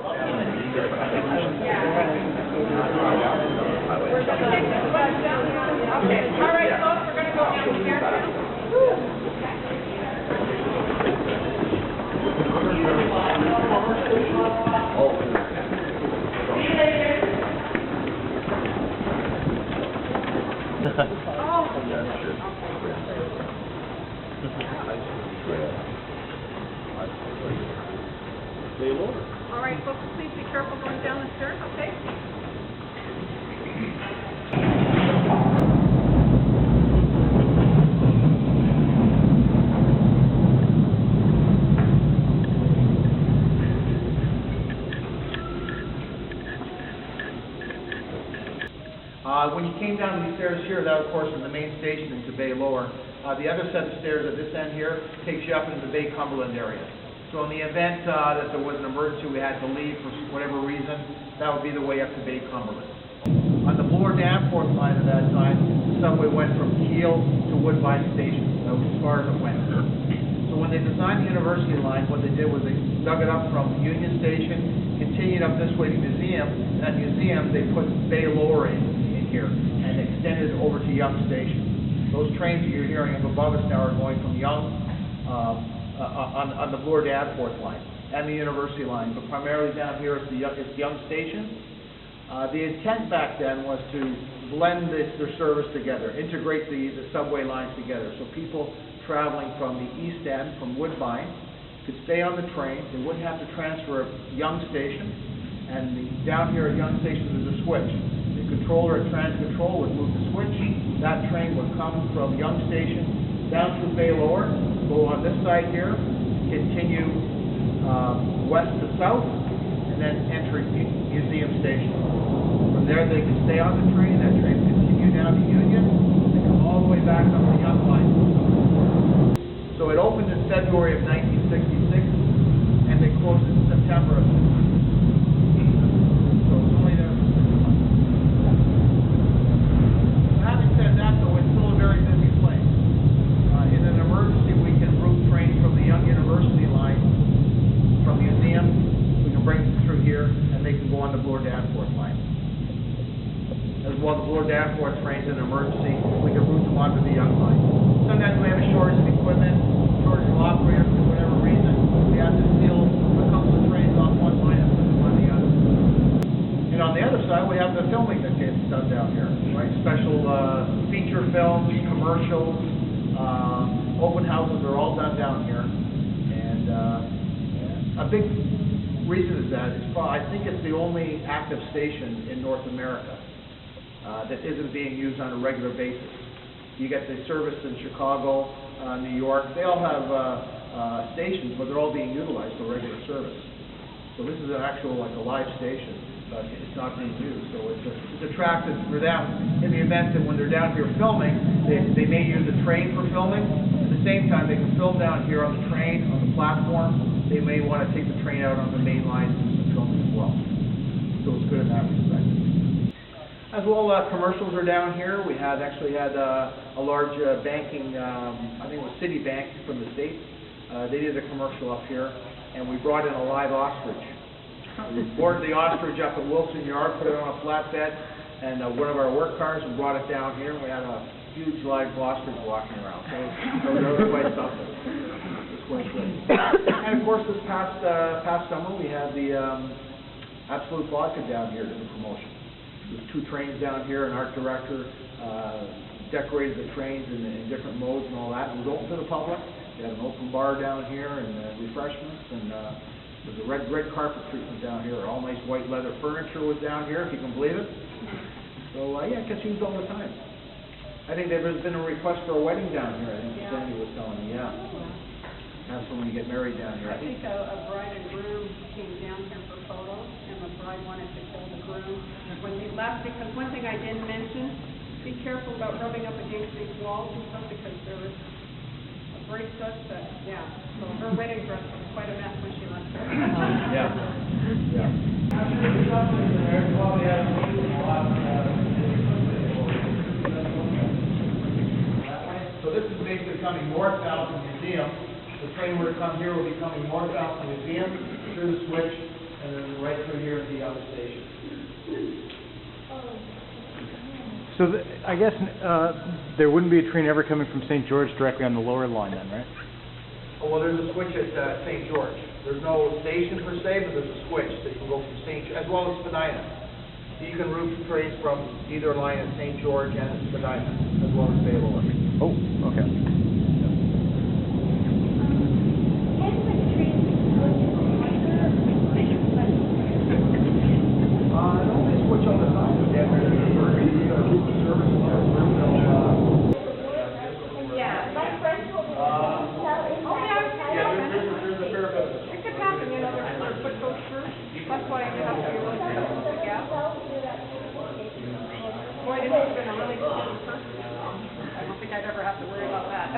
All right, folks, we're going to go downstairs. All right, folks, please be careful going down the stairs, okay? When you came down these stairs here, that of course is the main station into Bay Lower. The other set of stairs at this end here takes you up into the Bay Cumberland area. So in the event that there was an emergency, we had to leave for whatever reason, that would be the way up to Bay Cumberland. On the Bloor Danforth line at that time, the subway went from Keele to Woodbine Station. That was as far as it went. So when they designed the University line, what they did was they dug it up from Union Station, continued up this way to Museum, and at Museum they put Bay Lower in here and extended over to Yonge Station. Those trains that you're hearing up above us now are going from Yonge on the Bloor Danforth line and the University line, but primarily down here is Yonge Station. The intent back then was to blend their service together, integrate the subway lines together, so people traveling from the east end, from Woodbine, could stay on the train. They wouldn't have to transfer at Yonge Station, and down here at Yonge Station there's a switch. The controller at Trans Control would move the switch. That train would come from Yonge Station down through Bay Lower, go on this side here, continue west to south, and then enter Museum Station. From there they could stay on the train. That train would continue down to Union and come all the way back up the Yonge line. So it opened in February of 1966, and they closed in September of 1966. So it's only there for 6 months. Having said that, though, it's still a very busy place. In an emergency, we can route trains from the Yonge University line, from Museum. We can bring them through here, and they can go on the Bloor Danforth line. As well, the Bloor Danforth trains in an emergency, we can route them onto the Yonge line. Sometimes we have a shortage of equipment, shortage of operators for whatever reason. We have to steal a couple of trains off one line and put them on the other. And on the other side, we have the filming that gets done down here, right? Special feature films, commercials, open houses are all done down here. And a big reason is that I think it's the only active station in North America that isn't being used on a regular basis. You get the service in Chicago, New York. They all have stations, but they're all being utilized for regular service. So this is an actual, like a live station, but it's not being used. So it's attractive for them in the event that when they're down here filming, they may use the train for filming. At the same time, they can film down here on the train, on the platform. They may want to take the train out on the main line and do some filming as well. So it's good in that respect. As well, commercials are down here. We actually had a large banking, I think it was Citibank from the States. They did a commercial up here, and we brought in a live ostrich. We boarded the ostrich up at Wilson Yard, put it on a flatbed, and one of our work cars, and brought it down here, and we had a huge live ostrich walking around. So it was quite something. It was quite good. And of course, this past summer, we had the Absolute Vodka down here to the promotion. There's 2 trains down here, and art director decorated the trains in different modes and all that. It was open to the public. We had an open bar down here and refreshments, and there's a red carpet treatment down here. All nice white leather furniture was down here, if you can believe it. So yeah, it gets used all the time. I think there's been a request for a wedding down here. I think Sandy was telling me, have someone get married down here. I think a bride and groom came down here for photos, and the bride wanted to kill the groom when he left, because one thing I didn't mention, be careful about rubbing up against these walls and stuff, because there was a bracelet that, so her wedding dress was quite a mess when she left there. So this is basically coming north-south from the museum. The train were to come here will be coming north-south from the museum, through the switch, and then right through here at the other station. So I guess there wouldn't be a train ever coming from St. George directly on the lower line then, right? Oh, well, there's a switch at St. George. There's no station per se, but there's a switch that you can go from as well as Spadina. You can route trains from either line at St. George and at Spadina, as well as Bay Lower. Oh, okay. Don't they switch all the time with that? There's an emergency service. There's a fair bit. It could happen, you know, there's quick goes through. That's why you have to be really careful with the gas. Boy, this has been a really good person. I don't think I'd ever have to worry about that.